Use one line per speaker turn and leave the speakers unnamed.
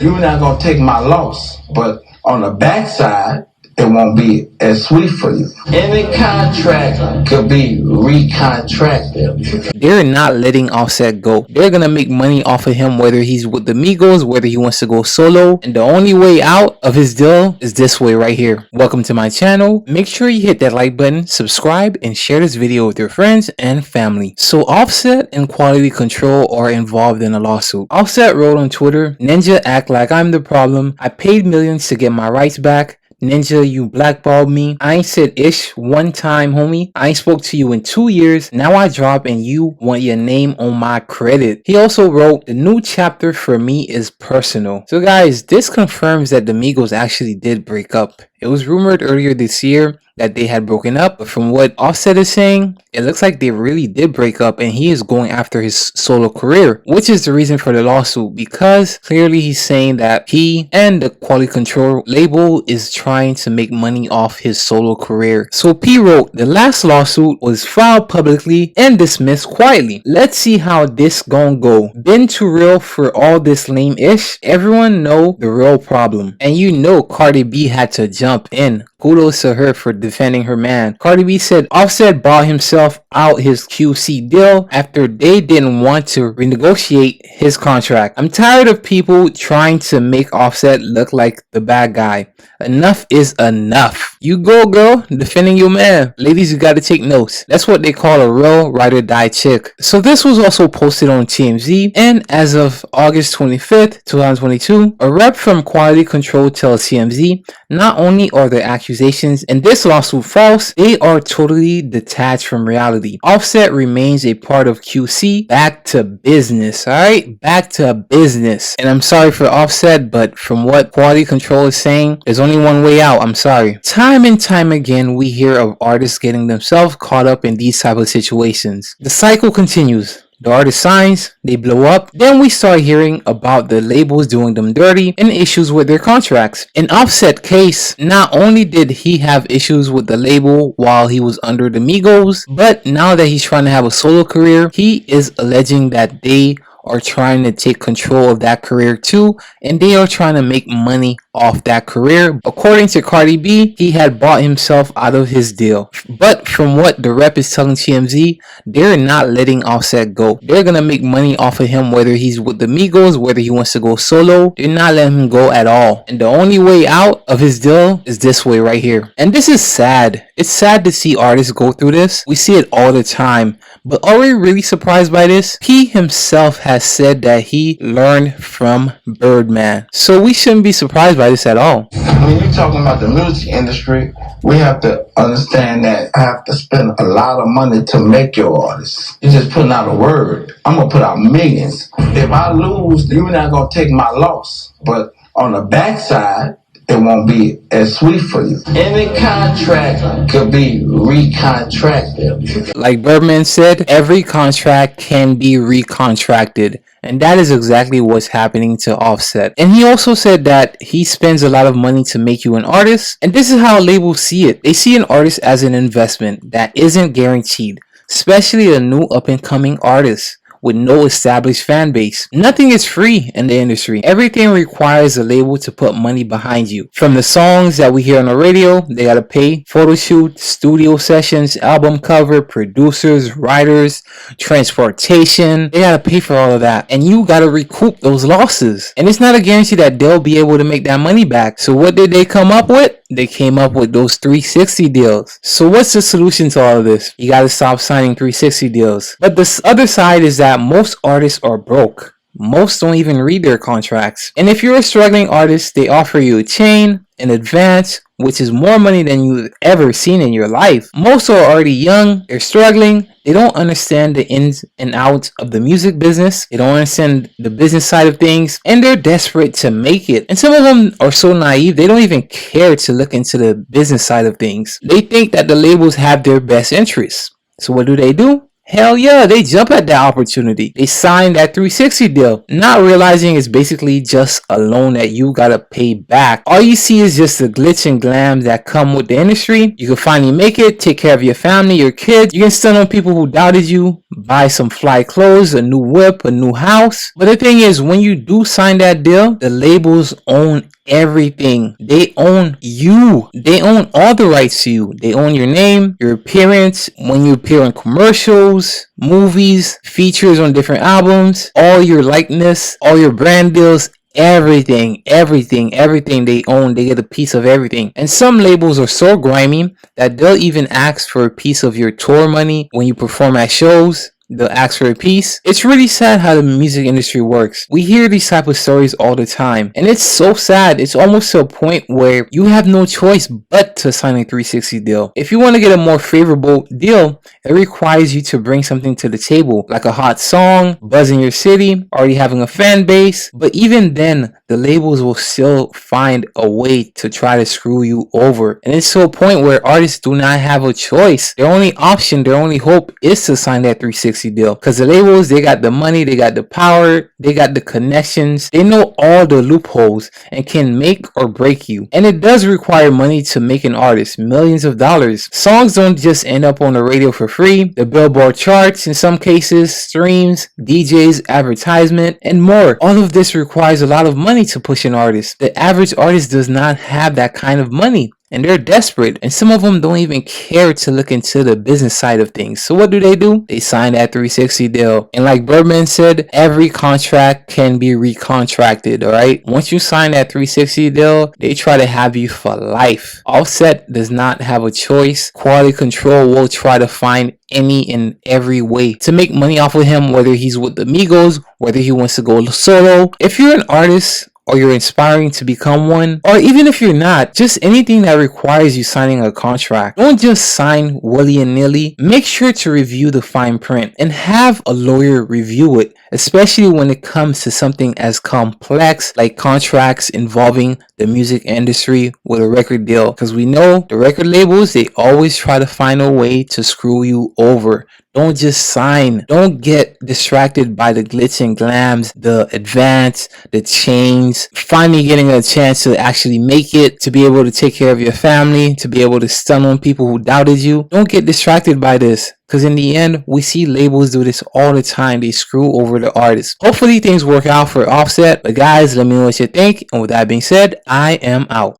You're not gonna take my loss, but on the backside, it won't be as sweet for you. Any contract could be recontracted.
They're not letting Offset go. They're gonna make money off of him, whether he's with the Migos, whether he wants to go solo. And the only way out of his deal is this way right here. Welcome to my channel. Make sure you hit that like button, subscribe, and share this video with your friends and family. So Offset and Quality Control are involved in a lawsuit. Offset wrote on Twitter, "Ninja act like I'm the problem. I paid millions to get my rights back. Ninja, you blackballed me. I ain't said ish one time, homie. I ain't spoke to you in 2 years. Now I drop and you want your name on my credit." He also wrote, "The new chapter for me is personal." So guys, this confirms that the Migos actually did break up. It was rumored earlier this year that they had broken up, but from what Offset is saying, it looks like they really did break up and he is going after his solo career, which is the reason for the lawsuit, because clearly he's saying that he and the Quality Control label is trying to make money off his solo career. So P wrote, "The last lawsuit was filed publicly and dismissed quietly. Let's see how this gon' go. Been too real for all this lame ish. Everyone know the real problem." And you know Cardi B had to jump in. Kudos to her for defending her man. Cardi B said Offset bought himself out his QC deal after they didn't want to renegotiate his contract. "I'm tired of people trying to make Offset look like the bad guy. Enough is enough." You go, girl, defending your man. Ladies, you gotta take notes. That's what they call a real ride or die chick. So this was also posted on TMZ, and as of August 25th, 2022, a rep from Quality Control tells TMZ, "Not only are the accusations in this lawsuit false, they are totally detached from reality. Offset remains a part of QC. Back to business." Alright, back to business. And I'm sorry for Offset, but from what Quality Control is saying, there's only one way out. I'm sorry. Time and time again, we hear of artists getting themselves caught up in these type of situations. The cycle continues. The artist signs, they blow up, then we start hearing about the labels doing them dirty and issues with their contracts. In Offset case, not only did he have issues with the label while he was under the Migos, but now that he's trying to have a solo career, he is alleging that they are trying to take control of that career too, and they are trying to make money off that career. According to Cardi B, he had bought himself out of his deal. But from what the rep is telling TMZ, they're not letting Offset go. They're gonna make money off of him, whether he's with the Migos, whether he wants to go solo. They're not letting him go at all. And the only way out of his deal is this way right here. And this is sad. It's sad to see artists go through this. We see it all the time. But are we really surprised by this? P himself has said that he learned from Birdman. So we shouldn't be surprised by this at all.
When you're talking about the music industry, we have to understand that I have to spend a lot of money to make your artist. You're just putting out a word. I'm gonna put out millions. If I lose, you're not gonna take my loss. But on the backside, it won't be as sweet for you. Any contract could be recontracted.
Like Birdman said, every contract can be recontracted. And that is exactly what's happening to Offset. And he also said that he spends a lot of money to make you an artist. And this is how labels see it. They see an artist as an investment that isn't guaranteed, especially a new up-and-coming artist with no established fan base. Nothing is free in the industry. Everything requires a label to put money behind you. From the songs that we hear on the radio, they gotta pay photo shoot, studio sessions, album cover, producers, writers, transportation. They gotta pay for all of that. And you gotta recoup those losses. And it's not a guarantee that they'll be able to make that money back. So what did they come up with? They came up with those 360 deals. So what's the solution to all of this? You gotta stop signing 360 deals. But the other side is that most artists are broke. Most don't even read their contracts. And if you're a struggling artist, they offer you a chain, an advance, which is more money than you've ever seen in your life. Most are already young, they're struggling, they don't understand the ins and outs of the music business, they don't understand the business side of things, and they're desperate to make it. And some of them are so naive, they don't even care to look into the business side of things. They think that the labels have their best interests. So what do? Hell yeah, they jump at that opportunity. They sign that 360 deal, not realizing it's basically just a loan that you gotta pay back. All you see is just the glitz and glam that come with the industry. You can finally make it, take care of your family, your kids. You can stun on people who doubted you, buy some fly clothes, a new whip, a new house. But the thing is, when you do sign that deal, the labels own everything. They own you. They own all the rights to you. They own your name, your appearance, when you appear in commercials, movies, features on different albums, all your likeness, all your brand deals, everything they own. They get a piece of everything. And some labels are so grimy that they'll even ask for a piece of your tour money when you perform at shows. They'll ask for a piece. It's really sad how the music industry works. We hear these type of stories all the time, and it's so sad. It's almost to a point where you have no choice but to sign a 360 deal. If you want to get a more favorable deal, it requires you to bring something to the table, like a hot song, buzz in your city, already having a fan base. But even then, the labels will still find a way to try to screw you over. And it's to a point where artists do not have a choice. Their only option, their only hope is to sign that 360 deal, because the labels, they got the money, they got the power, they got the connections, they know all the loopholes and can make or break you. And it does require money to make an artist, millions of dollars. Songs don't just end up on the radio for free. The Billboard charts, in some cases, streams, DJs, advertisement, and more. All of this requires a lot of money to push an artist. The average artist does not have that kind of money, and they're desperate, and some of them don't even care to look into the business side of things. So what do? They sign that 360 deal. And like Birdman said, every contract can be recontracted. All right, once you sign that 360 deal, they try to have you for life. Offset does not have a choice. Quality Control will try to find any and every way to make money off of him, whether he's with the Migos, whether he wants to go solo. If you're an artist, or you're inspiring to become one, or even if you're not, just anything that requires you signing a contract, don't just sign willy-nilly. Make sure to review the fine print and have a lawyer review it, especially when it comes to something as complex like contracts involving the music industry with a record deal, because we know the record labels, they always try to find a way to screw you over. Don't just sign. Don't get distracted by the glitz and glams, the advance, the chains, finally getting a chance to actually make it, to be able to take care of your family, to be able to stun on people who doubted you. Don't get distracted by this, because in the end, we see labels do this all the time. They screw over the artists. Hopefully things work out for Offset. But guys, let me know what you think. And with that being said, I am out.